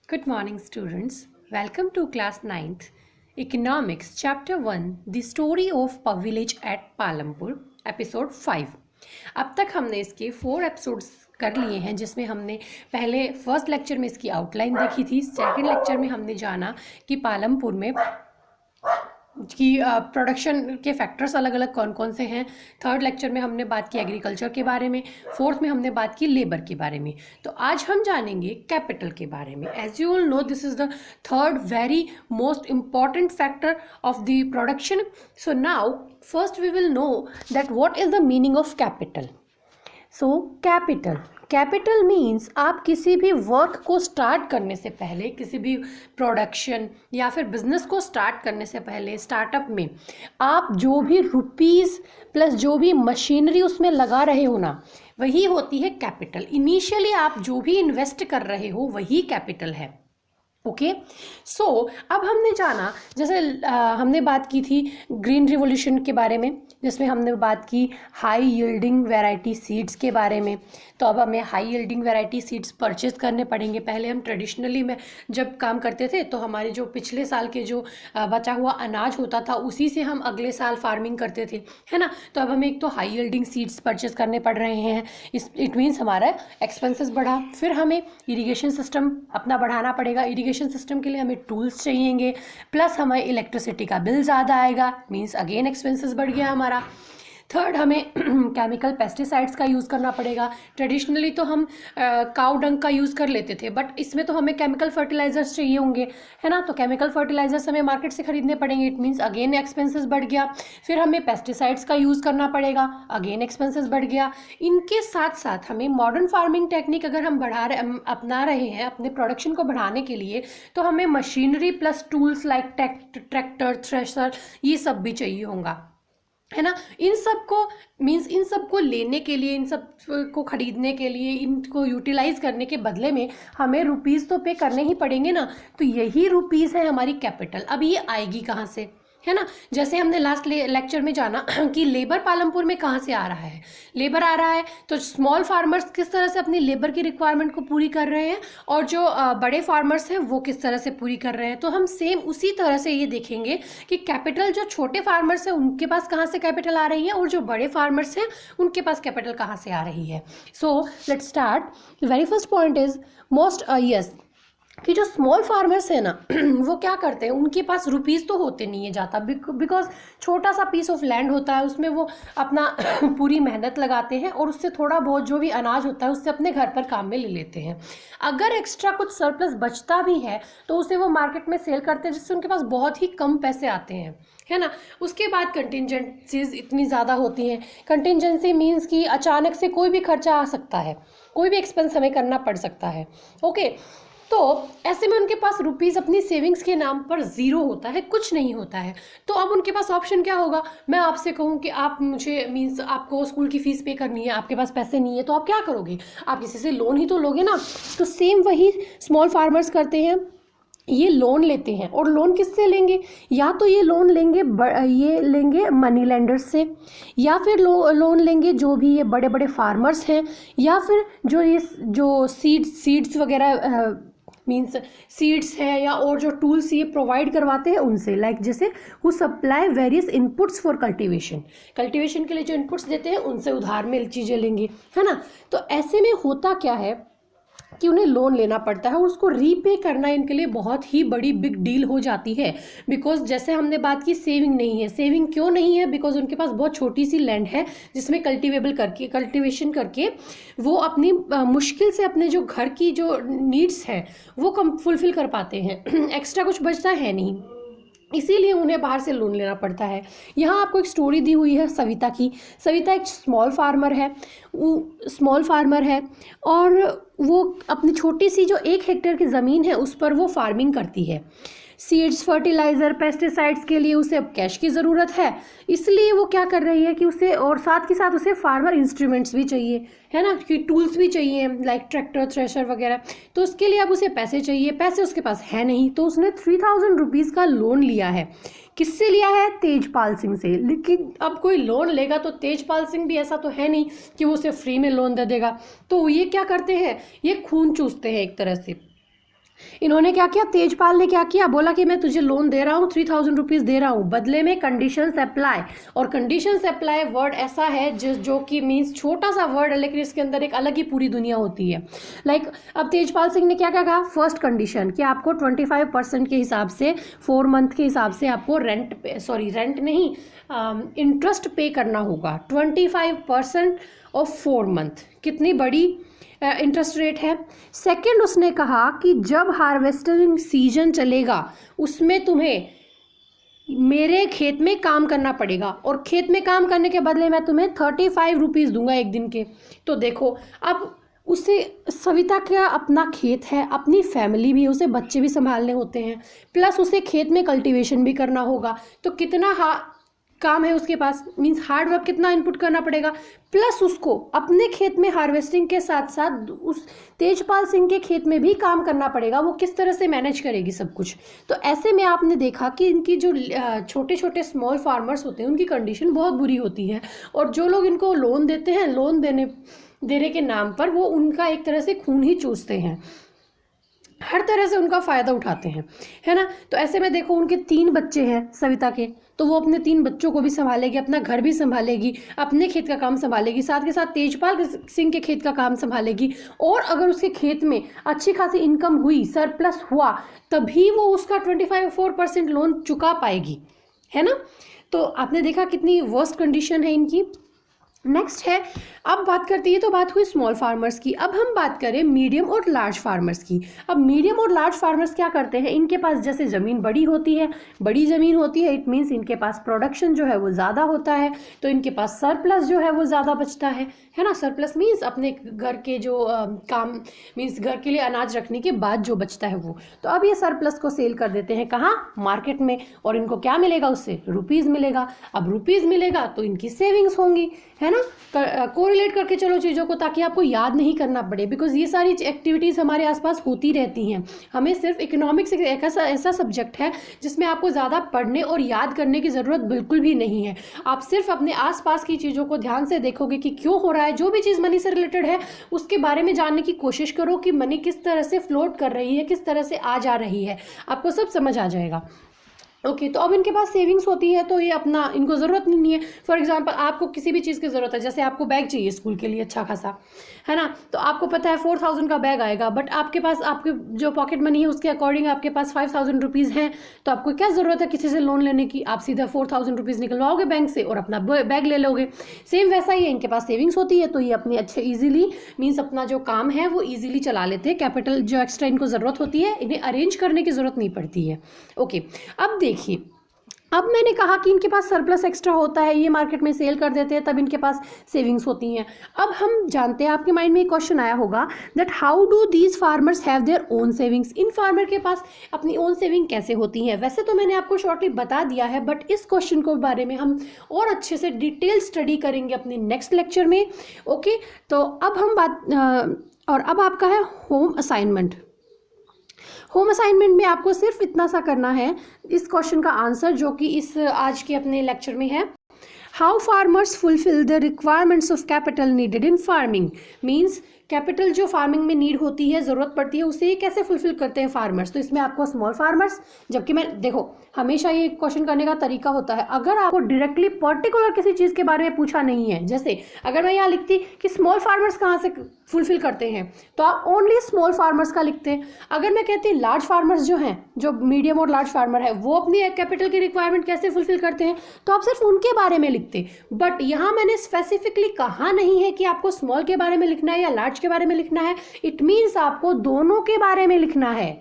Good morning, students. Welcome to class 9th, Economics, Chapter 1, The Story of Village at Palampur, Episode 5. अब तक हमने इसके 4 episodes कर लिए हैं, जिसमें हमने पहले फर्स्ट लेक्चर में इसकी आउटलाइन देखी थी। सेकंड लेक्चर में हमने जाना कि पालमपुर में की प्रोडक्शन के फैक्टर्स अलग अलग कौन कौन से हैं। थर्ड लेक्चर में हमने बात की एग्रीकल्चर के बारे में। फोर्थ में हमने बात की लेबर के बारे में। तो आज हम जानेंगे कैपिटल के बारे में। As you all know, this is the third very most important factor of the production. So now first we will know that what is the meaning of capital. So capital means आप किसी भी work को start करने से पहले, किसी भी production या फिर बिजनेस को स्टार्ट करने से पहले स्टार्टअप में आप जो भी रुपीज़ प्लस जो भी मशीनरी उसमें लगा रहे हो ना, वही होती है कैपिटल। इनिशियली आप जो भी इन्वेस्ट कर रहे हो वही कैपिटल है। ओके, सो अब हमने जाना, जैसे हमने बात की थी ग्रीन रिवॉल्यूशन के बारे में, जिसमें हमने बात की हाई यील्डिंग वैरायटी सीड्स के बारे में। तो अब हमें high yielding variety seeds purchase करने पड़ेंगे। पहले हम ट्रेडिशनली में जब काम करते थे तो हमारे जो पिछले साल के जो बचा हुआ अनाज होता था उसी से हम अगले साल फार्मिंग करते थे, है ना। तो अब हमें एक तो हाई यील्डिंग सीड्स परचेज करने पड़ रहे हैं। इट मीन्स हमारा एक्सपेंसेस बढ़ा। फिर हमें इरीगेशन सिस्टम अपना बढ़ाना पड़ेगा। इरीगेशन सिस्टम के लिए हमें टूल्स चाहिएंगे, प्लस हमें इलेक्ट्रिसिटी का बिल ज़्यादा आएगा, मीन्स अगेन एक्सपेंसेस बढ़ गया हमारा। थर्ड, हमें केमिकल पेस्टिसाइड्स का यूज़ करना पड़ेगा। ट्रेडिशनली तो हम काउ डंग का यूज़ कर लेते थे, बट इसमें तो हमें केमिकल फर्टिलाइजर्स चाहिए होंगे, है ना। तो केमिकल फर्टिलाइजर्स हमें मार्केट से खरीदने पड़ेंगे। इट मीन्स अगेन एक्सपेंसेस बढ़ गया। फिर हमें पेस्टिसाइड्स का यूज़ करना पड़ेगा, अगेन एक्सपेंसेस बढ़ गया। इनके साथ साथ हमें मॉडर्न फार्मिंग टेक्निक अगर हम अपना रहे हैं अपने प्रोडक्शन को बढ़ाने के लिए, तो हमें machinery plus tools like tractor, thresher, ये सब भी चाहिए होगा, है ना। इन सब को लेने के लिए, इन सब को खरीदने के लिए, इनको यूटिलाइज करने के बदले में हमें रुपीज़ तो पे करने ही पड़ेंगे ना। तो यही रुपीज़ है हमारी कैपिटल। अब ये आएगी कहाँ से, है ना। जैसे हमने लास्ट लेक्चर में जाना कि लेबर पालमपुर में कहाँ से आ रहा है। लेबर आ रहा है तो स्मॉल फार्मर्स किस तरह से अपनी लेबर की रिक्वायरमेंट को पूरी कर रहे हैं, और जो बड़े फार्मर्स हैं वो किस तरह से पूरी कर रहे हैं। तो हम सेम उसी तरह से ये देखेंगे कि कैपिटल जो छोटे फार्मर्स हैं उनके पास कहाँ से कैपिटल आ रही है, और जो बड़े फार्मर्स हैं उनके पास कैपिटल कहाँ से आ रही है। So let's start. Very first point is yes कि जो स्मॉल फार्मर्स है ना वो क्या करते हैं, उनके पास रुपीज़ तो होते नहीं है ज़्यादा, बिकॉज छोटा सा पीस ऑफ लैंड होता है, उसमें वो अपना पूरी मेहनत लगाते हैं और उससे थोड़ा बहुत जो भी अनाज होता है उससे अपने घर पर काम में ले लेते हैं। अगर एक्स्ट्रा कुछ सरप्लस बचता भी है तो उसे वो मार्केट में सेल करते हैं, जिससे उनके पास बहुत ही कम पैसे आते हैं, है ना। उसके बाद कंटिजेंसीज इतनी ज़्यादा होती हैं। कंटिजेंसी मीन्स कि अचानक से कोई भी खर्चा आ सकता है, कोई भी एक्सपेंस हमें करना पड़ सकता है। ओके, तो ऐसे में उनके पास रुपीज़ अपनी सेविंग्स के नाम पर ज़ीरो होता है, कुछ नहीं होता है। तो अब उनके पास ऑप्शन क्या होगा। मैं आपसे कहूँ कि आप मुझे मीन्स आपको स्कूल की फ़ीस पे करनी है, आपके पास पैसे नहीं है, तो आप क्या करोगे, आप किसी से लोन ही तो लोगे ना। तो सेम वही स्मॉल फार्मर्स करते हैं, ये लोन लेते हैं। और लोन किससे लेंगे, या तो ये लोन लेंगे मनी लेंडर्स से, या फिर लोन लेंगे जो भी ये बड़े बड़े फार्मर्स हैं, या फिर जो सीड्स वगैरह मीन्स सीड्स है, या और जो टूल्स ये प्रोवाइड करवाते हैं उनसे, लाइक जैसे who supply various inputs for cultivation के लिए जो इनपुट्स देते हैं उनसे उधार में चीज़ें लेंगे, है ना। तो ऐसे में होता क्या है कि उन्हें लोन लेना पड़ता है और उसको रीपे करना इनके लिए बहुत ही बड़ी बिग डील हो जाती है। बिकॉज जैसे हमने बात की सेविंग नहीं है। सेविंग क्यों नहीं है, बिकॉज उनके पास बहुत छोटी सी लैंड है जिसमें कल्टीवेशन करके वो अपनी मुश्किल से अपने जो घर की जो नीड्स हैं वो फुलफिल कर पाते हैं। एक्स्ट्रा कुछ बचता है नहीं, इसीलिए उन्हें बाहर से लोन लेना पड़ता है। यहाँ आपको एक स्टोरी दी हुई है सविता की। सविता एक स्मॉल फार्मर है और वो अपनी छोटी सी जो 1 हेक्टेयर की ज़मीन है उस पर वो फार्मिंग करती है। सीड्स, फर्टिलाइज़र, पेस्टिसाइड्स के लिए उसे अब कैश की ज़रूरत है, इसलिए वो क्या कर रही है कि उसे, और साथ के साथ उसे फार्मर इंस्ट्रूमेंट्स भी चाहिए, है ना, कि टूल्स भी चाहिए लाइक ट्रैक्टर, थ्रेशर वगैरह। तो उसके लिए अब उसे पैसे चाहिए, पैसे उसके पास है नहीं, तो उसने 3000 रुपीज़ का लोन लिया है। किससे लिया है, तेजपाल सिंह से। लेकिन अब कोई लोन लेगा तो तेजपाल सिंह भी ऐसा तो है नहीं कि वो उसे फ्री में लोन दे देगा। तो ये क्या करते हैं, ये खून चूसते हैं एक तरह से। इन्होंने क्या किया, तेजपाल ने क्या किया, बोला कि मैं तुझे लोन दे रहा हूँ, 3000 रुपीज़ दे रहा हूँ, बदले में कंडीशंस अप्लाई। और कंडीशंस अप्लाई वर्ड ऐसा है जो कि मीन्स छोटा सा वर्ड है, लेकिन इसके अंदर एक अलग ही पूरी दुनिया होती है। लाइक अब तेजपाल सिंह ने क्या क्या कहा, फर्स्ट कंडीशन कि आपको 25% के हिसाब से 4 मंथ के हिसाब से आपको रेंट नहीं, इंटरेस्ट पे करना होगा। 25% ऑफ 4 मंथ, कितनी बड़ी इंटरेस्ट रेट है। सेकंड उसने कहा कि जब हार्वेस्टिंग सीजन चलेगा उसमें तुम्हें मेरे खेत में काम करना पड़ेगा, और खेत में काम करने के बदले मैं तुम्हें 35 रुपीज़ दूंगा एक दिन के। तो देखो अब उसे, सविता का अपना खेत है, अपनी फैमिली भी, उसे बच्चे भी संभालने होते हैं, प्लस उसे खेत में कल्टीवेशन भी करना होगा। तो कितना काम है उसके पास, मीन्स हार्ड वर्क कितना इनपुट करना पड़ेगा, प्लस उसको अपने खेत में हार्वेस्टिंग के साथ साथ उस तेजपाल सिंह के खेत में भी काम करना पड़ेगा। वो किस तरह से मैनेज करेगी सब कुछ। तो ऐसे में आपने देखा कि इनकी जो छोटे छोटे स्मॉल फार्मर्स होते हैं उनकी कंडीशन बहुत बुरी होती है, और जो लोग इनको लोन देते हैं, लोन देने के नाम पर वो उनका एक तरह से खून ही चूसते हैं, हर तरह से उनका फ़ायदा उठाते हैं, है ना। तो ऐसे में देखो उनके 3 बच्चे हैं सविता के, तो वो अपने 3 बच्चों को भी संभालेगी, अपना घर भी संभालेगी, अपने खेत का काम संभालेगी, साथ के साथ तेजपाल सिंह के खेत का काम संभालेगी। और अगर उसके खेत में अच्छी खासी इनकम हुई, सरप्लस हुआ, तभी वो उसका 25% लोन चुका पाएगी, है ना। तो आपने देखा कितनी वर्स्ट कंडीशन है इनकी। नेक्स्ट है, अब बात करते हैं, तो बात हुई स्मॉल फार्मर्स की। अब हम बात करें मीडियम और लार्ज फार्मर्स की। अब मीडियम और लार्ज फार्मर्स क्या करते हैं, इनके पास जैसे ज़मीन बड़ी होती है, बड़ी ज़मीन होती है, इट मीन्स इनके पास प्रोडक्शन जो है वो ज़्यादा होता है, तो इनके पास सरप्लस जो है वो ज़्यादा बचता है ना। सरप्लस मीन्स अपने घर के जो काम, मीन्स घर के लिए अनाज रखने के बाद जो बचता है वो। तो अब ये सरप्लस को सेल कर देते हैं कहाँ, मार्केट में, और इनको क्या मिलेगा, उससे रुपीज़ मिलेगा। अब रुपीज़ मिलेगा तो इनकी सेविंग्स होंगी, है ना। कोरिलेट करके चलो चीज़ों को, ताकि आपको याद नहीं करना पड़े, बिकॉज ये सारी एक्टिविटीज़ हमारे आसपास होती रहती हैं। हमें सिर्फ इकोनॉमिक्स एक ऐसा सब्जेक्ट है जिसमें आपको ज़्यादा पढ़ने और याद करने की ज़रूरत बिल्कुल भी नहीं है। आप सिर्फ अपने आसपास की चीज़ों को ध्यान से देखोगे कि क्यों हो रहा है, जो भी चीज़ मनी से रिलेटेड है उसके बारे में जानने की कोशिश करो कि मनी किस तरह से फ्लोट कर रही है, किस तरह से आ जा रही है, आपको सब समझ आ जाएगा। ओके, तो अब इनके पास सेविंग्स होती है, तो ये अपना, इनको ज़रूरत नहीं है। फॉर एग्जांपल आपको किसी भी चीज़ की ज़रूरत है, जैसे आपको बैग चाहिए स्कूल के लिए अच्छा खासा, है ना, तो आपको पता है 4000 का बैग आएगा, बट आपके पास आपके जो पॉकेट मनी है उसके अकॉर्डिंग आपके पास 5000 रुपीज़ हैं, तो आपको क्या ज़रूरत है किसी से लोन लेने की, आप सीधा 4000 रुपीज़ निकलवाओगे बैंक से और अपना बैग ले लोगे। सेम वैसा ही है, इनके पास सेविंग्स होती है, तो ये अपनी अच्छे ईजिली, मीन्स अपना जो काम है वो ईजिली चला लेते हैं। कैपिटल जो एक्स्ट्रा इनको ज़रूरत होती है, इन्हें अरेंज करने की ज़रूरत नहीं पड़ती है। ओके, अब देखिए, अब मैंने कहा कि इनके पास सरप्लस एक्स्ट्रा होता है, ये मार्केट में सेल कर देते हैं, तब इनके पास सेविंग्स होती हैं। अब हम जानते हैं, आपके माइंड में एक क्वेश्चन आया होगा that how do these farmers have their own savings. In farmer के पास अपनी ओन सेविंग कैसे होती हैं। वैसे तो मैंने आपको शॉर्टली बता दिया है, बट इस क्वेश्चन के बारे में हम और अच्छे से डिटेल स्टडी करेंगे अपने नेक्स्ट लेक्चर में। ओके, तो अब हम और अब आपका है होम असाइनमेंट। होम असाइनमेंट में आपको सिर्फ इतना सा करना है, इस क्वेश्चन का आंसर जो कि इस आज के अपने लेक्चर में है, how farmers fulfil the requirements of capital needed in farming. Means capital जो फार्मिंग में नीड होती है, ज़रूरत पड़ती है, उसे कैसे फुलफिल करते हैं फार्मर्स। तो इसमें आपको स्मॉल फार्मर्स, जबकि मैं देखो हमेशा ये क्वेश्चन करने का तरीका होता है, अगर आपको डायरेक्टली पर्टिकुलर किसी चीज़ के बारे में पूछा नहीं है, जैसे अगर मैं यहाँ लिखती कि स्मॉल फार्मर्स कहाँ से फुलफिल करते हैं, तो आप ओनली स्मॉल फार्मर्स का लिखते हैं। अगर मैं कहती लार्ज फार्मर्स जो हैं, जो मीडियम और लार्ज फार्मर है, वो अपनी कैपिटल की रिक्वायरमेंट कैसे फुलफिल करते हैं, तो आप सिर्फ उनके बारे में लिखते। बट यहाँ मैंने स्पेसिफिकली कहा नहीं है कि आपको स्मॉल के बारे में लिखना है या लार्ज के बारे में लिखना है। इट मीन्स आपको दोनों के बारे में लिखना है,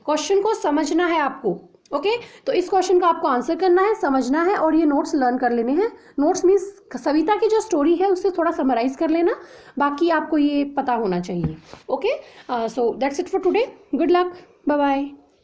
क्वेश्चन को समझना है आपको। ओके, तो इस क्वेश्चन का आपको आंसर करना है, समझना है, और ये नोट्स लर्न कर लेने हैं। नोट्स मीन्स सविता की जो स्टोरी है उससे थोड़ा समराइज कर लेना, बाकी आपको ये पता होना चाहिए। Okay, so that's it for today. Good luck, bye bye.